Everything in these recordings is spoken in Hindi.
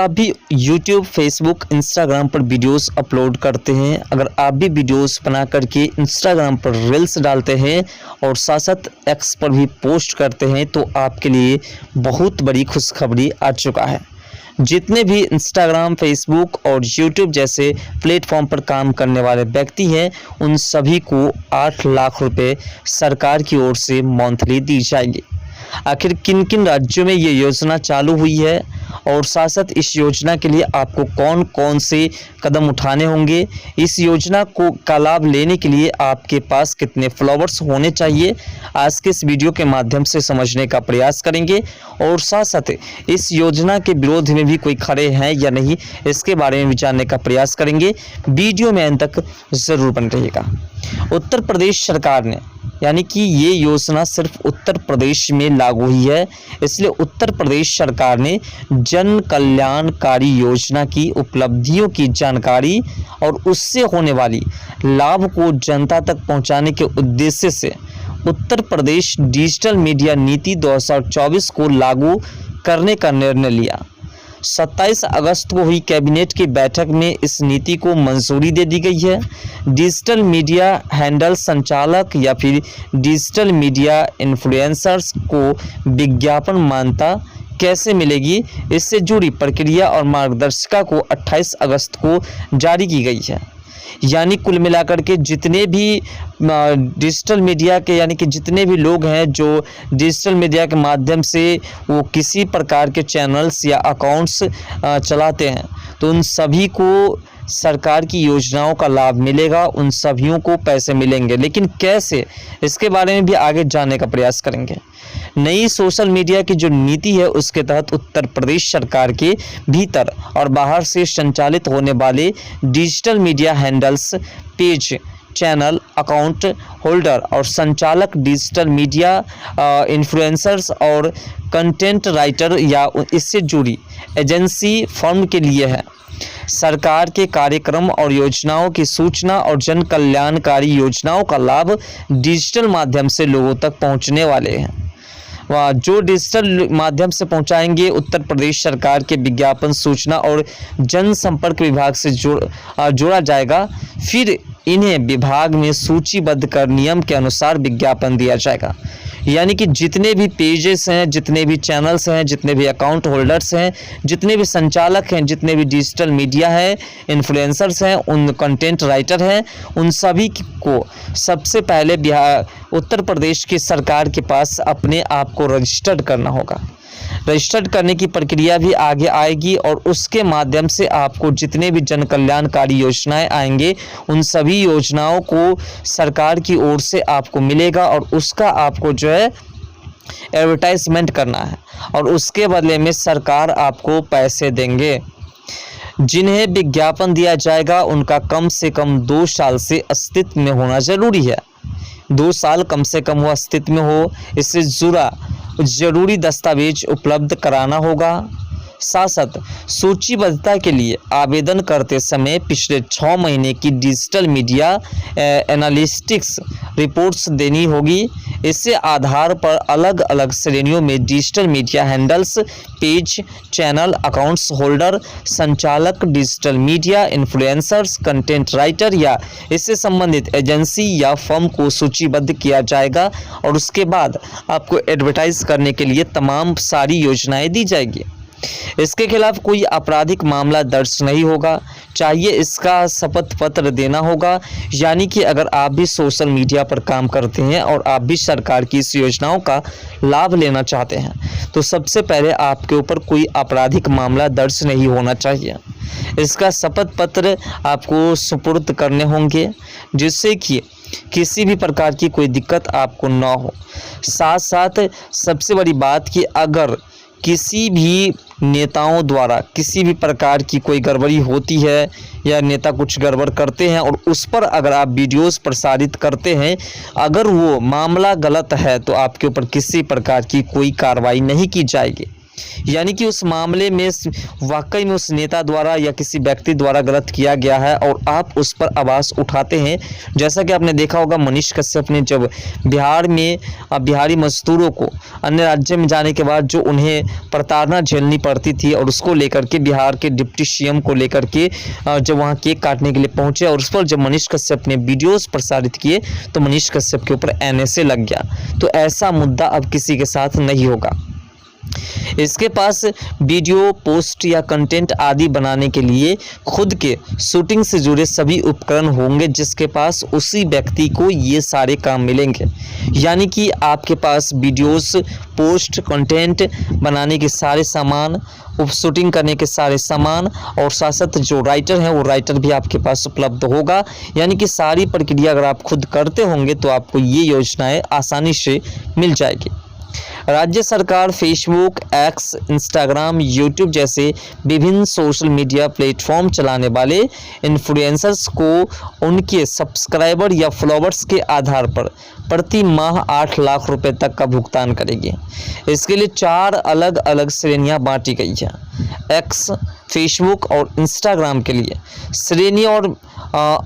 आप भी YouTube, Facebook, Instagram पर वीडियोस अपलोड करते हैं, अगर आप भी वीडियोस बना करके Instagram पर रील्स डालते हैं और साथ साथ X पर भी पोस्ट करते हैं तो आपके लिए बहुत बड़ी खुशखबरी आ चुका है। जितने भी Instagram, Facebook और YouTube जैसे प्लेटफॉर्म पर काम करने वाले व्यक्ति हैं उन सभी को 8 लाख रुपए सरकार की ओर से मंथली दी जाएगी। आखिर किन किन राज्यों में ये योजना चालू हुई है और साथ साथ इस योजना के लिए आपको कौन कौन से कदम उठाने होंगे, इस योजना का लाभ लेने के लिए आपके पास कितने फॉलोअर्स होने चाहिए, आज के इस वीडियो के माध्यम से समझने का प्रयास करेंगे। और साथ साथ इस योजना के विरोध में भी कोई खड़े हैं या नहीं, इसके बारे में भी जानने का प्रयास करेंगे। वीडियो में अंत तक ज़रूर बने रहिएगा। उत्तर प्रदेश सरकार ने, यानी कि ये योजना सिर्फ उत्तर प्रदेश में लागू हुई है, इसलिए उत्तर प्रदेश सरकार ने जन कल्याणकारी योजना की उपलब्धियों की जानकारी और उससे होने वाली लाभ को जनता तक पहुंचाने के उद्देश्य से उत्तर प्रदेश डिजिटल मीडिया नीति 2024 को लागू करने का निर्णय लिया। 27 अगस्त को हुई कैबिनेट की बैठक में इस नीति को मंजूरी दे दी गई है। डिजिटल मीडिया हैंडल संचालक या फिर डिजिटल मीडिया इन्फ्लुएंसर्स को विज्ञापन मान्यता कैसे मिलेगी, इससे जुड़ी प्रक्रिया और मार्गदर्शिका को 28 अगस्त को जारी की गई है। यानी कुल मिलाकर के जितने भी डिजिटल मीडिया के, यानी कि जितने भी लोग हैं जो डिजिटल मीडिया के माध्यम से वो किसी प्रकार के चैनल्स या अकाउंट्स चलाते हैं, तो उन सभी को सरकार की योजनाओं का लाभ मिलेगा, उन सभियों को पैसे मिलेंगे। लेकिन कैसे, इसके बारे में भी आगे जानने का प्रयास करेंगे। नई सोशल मीडिया की जो नीति है उसके तहत उत्तर प्रदेश सरकार के भीतर और बाहर से संचालित होने वाले digital media handles, page, channel, account holder और संचालक डिजिटल मीडिया इन्फ्लुएंसर्स और कंटेंट राइटर या इससे जुड़ी एजेंसी फर्म के लिए है। सरकार के कार्यक्रम और योजनाओं की सूचना और जन कल्याणकारी योजनाओं का लाभ डिजिटल माध्यम से लोगों तक पहुंचने वाले हैं। जो डिजिटल माध्यम से पहुंचाएंगे, उत्तर प्रदेश सरकार के विज्ञापन, सूचना और जनसंपर्क विभाग से जोड़ा जाएगा। फिर इन्हें विभाग में सूचीबद्ध कर नियम के अनुसार विज्ञापन दिया जाएगा। यानी कि जितने भी पेजेस हैं, जितने भी चैनल्स हैं, जितने भी अकाउंट होल्डर्स हैं, जितने भी संचालक हैं, जितने भी डिजिटल मीडिया है इन्फ्लुएंसर्स हैं, उन कंटेंट राइटर हैं, उन सभी को सबसे पहले उत्तर प्रदेश की सरकार के पास अपने आप को रजिस्टर्ड करना होगा। रजिस्टर्ड करने की प्रक्रिया भी आगे आएगी और उसके माध्यम से आपको जितने भी जन कल्याणकारी योजनाएं आएंगे उन सभी योजनाओं को सरकार की ओर से आपको मिलेगा और उसका आपको जो है एडवर्टाइजमेंट करना है और उसके बदले में सरकार आपको पैसे देंगे। जिन्हें विज्ञापन दिया जाएगा उनका कम से कम 2 साल से अस्तित्व में होना जरूरी है। 2 साल कम से कम वो अस्तित्व में हो, इससे जुड़ा जरूरी दस्तावेज उपलब्ध कराना होगा। साथ साथ सूचीबद्धता के लिए आवेदन करते समय पिछले 6 महीने की डिजिटल मीडिया एनालिटिक्स रिपोर्ट्स देनी होगी। इससे आधार पर अलग अलग श्रेणियों में digital media handles, page, channel, accounts holder, संचालक, digital media influencers, content writer या इससे संबंधित एजेंसी या फर्म को सूचीबद्ध किया जाएगा और उसके बाद आपको एडवर्टाइज करने के लिए तमाम सारी योजनाएं दी जाएगी। इसके खिलाफ कोई आपराधिक मामला दर्ज नहीं होगा। चाहिए इसका शपथ पत्र देना होगा। यानी कि अगर आप भी सोशल मीडिया पर काम करते हैं और आप भी सरकार की इस योजनाओं का लाभ लेना चाहते हैं तो सबसे पहले आपके ऊपर कोई आपराधिक मामला दर्ज नहीं होना चाहिए। इसका शपथ पत्र आपको सुपुर्द करने होंगे जिससे कि किसी भी प्रकार की कोई दिक्कत आपको ना हो। साथ साथ सबसे बड़ी बात कि अगर किसी भी नेताओं द्वारा किसी भी प्रकार की कोई गड़बड़ी होती है या नेता कुछ गड़बड़ करते हैं और उस पर अगर आप वीडियोस प्रसारित करते हैं, अगर वो मामला गलत है तो आपके ऊपर किसी प्रकार की कोई कार्रवाई नहीं की जाएगी। यानी कि उस मामले में वाकई में उस नेता द्वारा या किसी व्यक्ति द्वारा गलत किया गया है और आप उस पर आवाज़ उठाते हैं। जैसा कि आपने देखा होगा, मनीष कश्यप ने जब बिहार में बिहारी मजदूरों को अन्य राज्य में जाने के बाद जो उन्हें प्रताड़ना झेलनी पड़ती थी और उसको लेकर के बिहार के डिप्टी सीएम को लेकर के जब वहाँ केक काटने के लिए पहुँचे और उस पर जब मनीष कश्यप ने वीडियोज़ प्रसारित किए तो मनीष कश्यप के ऊपर NSA लग गया। तो ऐसा मुद्दा अब किसी के साथ नहीं होगा। इसके पास वीडियो, पोस्ट या कंटेंट आदि बनाने के लिए खुद के शूटिंग से जुड़े सभी उपकरण होंगे, जिसके पास उसी व्यक्ति को ये सारे काम मिलेंगे। यानी कि आपके पास वीडियोस, पोस्ट, कंटेंट बनाने के सारे सामान, शूटिंग करने के सारे सामान और साथ साथ जो राइटर हैं वो राइटर भी आपके पास उपलब्ध होगा। यानी कि सारी प्रक्रिया अगर आप खुद करते होंगे तो आपको ये योजनाएं आसानी से मिल जाएगी। राज्य सरकार फेसबुक, एक्स, इंस्टाग्राम, यूट्यूब जैसे विभिन्न सोशल मीडिया प्लेटफॉर्म चलाने वाले इन्फ्लुएंसर्स को उनके सब्सक्राइबर या फॉलोअर्स के आधार पर प्रति माह 8 लाख रुपए तक का भुगतान करेगी। इसके लिए 4 अलग अलग श्रेणियां बांटी गई है। एक्स, फेसबुक और इंस्टाग्राम के लिए श्रेणी और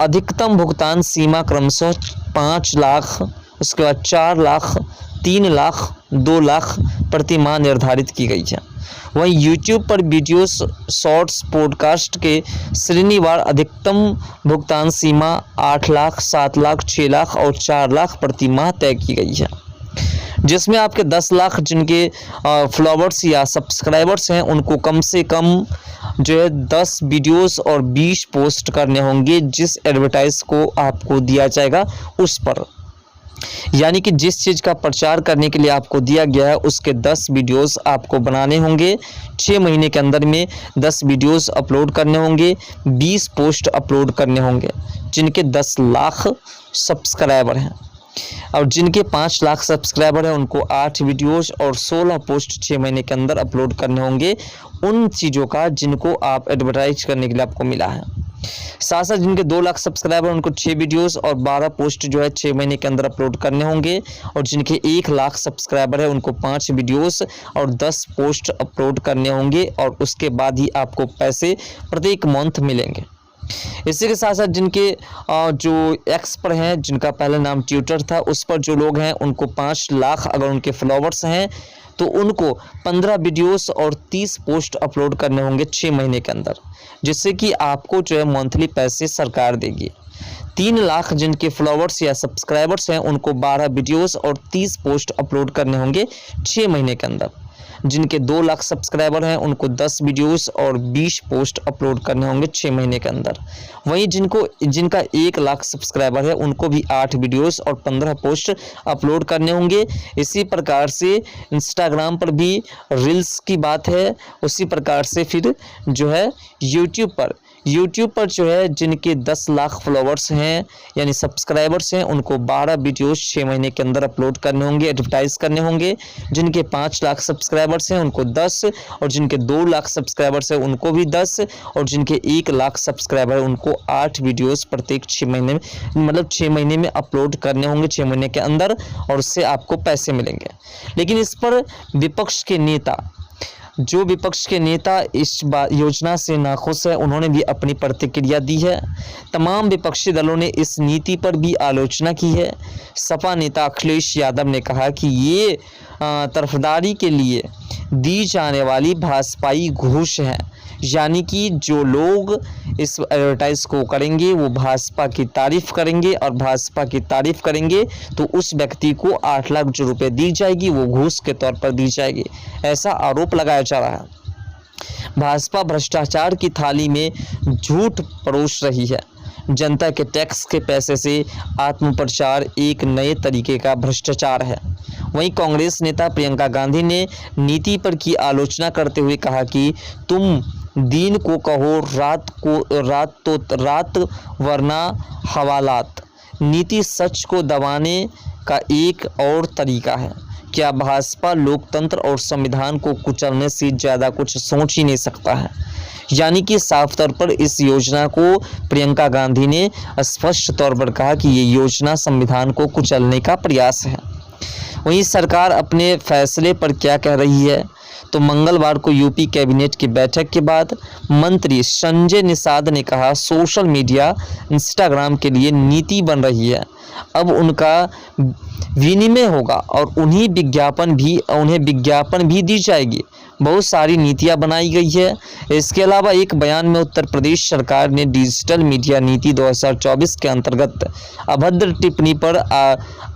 अधिकतम भुगतान सीमा क्रमशः 5 लाख, उसके बाद 4 लाख, 3 लाख, 2 लाख प्रति माह निर्धारित की गई है। वहीं यूट्यूब पर वीडियोस, शॉर्ट्स, पॉडकास्ट के श्रेणीवार अधिकतम भुगतान सीमा 8 लाख, 7 लाख, 6 लाख और 4 लाख प्रति माह तय की गई है, जिसमें आपके 10 लाख जिनके फॉलोअर्स या सब्सक्राइबर्स हैं उनको कम से कम जो है 10 वीडियोस और 20 पोस्ट करने होंगे, जिस एडवर्टाइज को आपको दिया जाएगा उस पर। यानी कि जिस चीज़ का प्रचार करने के लिए आपको दिया गया है उसके 10 वीडियोस आपको बनाने होंगे। 6 महीने के अंदर में 10 वीडियोस अपलोड करने होंगे, 20 पोस्ट अपलोड करने होंगे जिनके 10 लाख सब्सक्राइबर हैं, और जिनके 5 लाख सब्सक्राइबर हैं उनको 8 वीडियोस और 16 पोस्ट 6 महीने के अंदर अपलोड करने होंगे उन चीज़ों का जिनको आप एडवर्टाइज करने के लिए आपको मिला है। साथ साथ जिनके 2 लाख सब्सक्राइबर उनको 6 वीडियोस और 12 पोस्ट जो है 6 महीने के अंदर अपलोड करने होंगे, और जिनके 1 लाख सब्सक्राइबर है उनको 5 वीडियोस और 10 पोस्ट अपलोड करने होंगे, और उसके बाद ही आपको पैसे प्रत्येक मंथ मिलेंगे। इसी के साथ साथ जिनके जो एक्स पर हैं, जिनका पहला नाम ट्विटर था, उस पर जो लोग हैं उनको 5 लाख अगर उनके फॉलोअर्स हैं तो उनको 15 वीडियोस और 30 पोस्ट अपलोड करने होंगे 6 महीने के अंदर, जिससे कि आपको जो है मंथली पैसे सरकार देगी। 3 लाख जिनके फॉलोअर्स या सब्सक्राइबर्स हैं उनको 12 वीडियोस और 30 पोस्ट अपलोड करने होंगे 6 महीने के अंदर। जिनके 2 लाख सब्सक्राइबर हैं उनको 10 वीडियोस और 20 पोस्ट अपलोड करने होंगे 6 महीने के अंदर। वहीं जिनका 1 लाख सब्सक्राइबर है उनको भी 8 वीडियोस और 15 पोस्ट अपलोड करने होंगे। इसी प्रकार से इंस्टाग्राम पर भी रील्स की बात है, उसी प्रकार से फिर जो है यूट्यूब पर जो है जिनके 10 लाख फॉलोअर्स हैं यानी सब्सक्राइबर्स हैं उनको 12 वीडियोस 6 महीने के अंदर अपलोड करने होंगे, एडवर्टाइज करने होंगे। जिनके 5 लाख सब्सक्राइबर्स हैं उनको 10, और जिनके 2 लाख सब्सक्राइबर्स हैं उनको भी 10, और जिनके 1 लाख सब्सक्राइबर है उनको 8 वीडियोस प्रत्येक 6 महीने में, मतलब 6 महीने में अपलोड करने होंगे 6 महीने के अंदर, और उससे आपको पैसे मिलेंगे। लेकिन इस पर विपक्ष के नेता इस योजना से नाखुश है, उन्होंने भी अपनी प्रतिक्रिया दी है। तमाम विपक्षी दलों ने इस नीति पर भी आलोचना की है। सपा नेता अखिलेश यादव ने कहा कि ये तरफदारी के लिए दी जाने वाली भाजपाई घूस है, यानी कि जो लोग इस एडवर्टाइज को करेंगे वो भाजपा की तारीफ करेंगे, और भाजपा की तारीफ करेंगे तो उस व्यक्ति को 8 लाख जो रुपए दी जाएगी वो घूस के तौर पर दी जाएगी, ऐसा आरोप लगाया जा रहा है। भाजपा भ्रष्टाचार की थाली में झूठ परोस रही है। जनता के टैक्स के पैसे से आत्मप्रचार एक नए तरीके का भ्रष्टाचार है। वहीं कांग्रेस नेता प्रियंका गांधी ने नीति पर की आलोचना करते हुए कहा कि तुम दिन को कहो रात वरना हवालात। नीति सच को दबाने का एक और तरीका है। क्या भाजपा लोकतंत्र और संविधान को कुचलने से ज़्यादा कुछ सोच ही नहीं सकता है। यानी कि साफ तौर पर इस योजना को प्रियंका गांधी ने स्पष्ट तौर पर कहा कि ये योजना संविधान को कुचलने का प्रयास है। वहीं सरकार अपने फैसले पर क्या कह रही है, तो मंगलवार को यूपी कैबिनेट की बैठक के बाद मंत्री संजय निषाद ने कहा, सोशल मीडिया इंस्टाग्राम के लिए नीति बन रही है, अब उनका विनिमय होगा और उन्हें विज्ञापन भी दी जाएगी। बहुत सारी नीतियां बनाई गई है। इसके अलावा एक बयान में उत्तर प्रदेश सरकार ने डिजिटल मीडिया नीति 2024 के अंतर्गत अभद्र टिप्पणी पर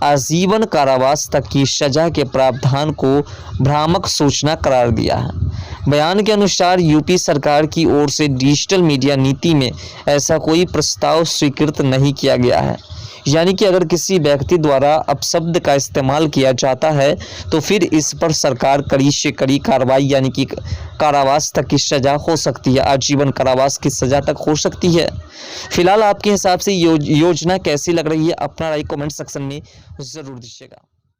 आजीवन कारावास तक की सजा के प्रावधान को भ्रामक सूचना करार दिया है। बयान के अनुसार यूपी सरकार की ओर से डिजिटल मीडिया नीति में ऐसा कोई प्रस्ताव स्वीकृत नहीं किया गया है। यानी कि अगर किसी व्यक्ति द्वारा अपशब्द का इस्तेमाल किया जाता है तो फिर इस पर सरकार कड़ी से कड़ी कार्रवाई यानी कि कारावास तक की सज़ा हो सकती है, आजीवन कारावास की सज़ा तक हो सकती है। फिलहाल आपके हिसाब से योजना कैसी लग रही है, अपना राय कमेंट सेक्शन में ज़रूर दीजिएगा।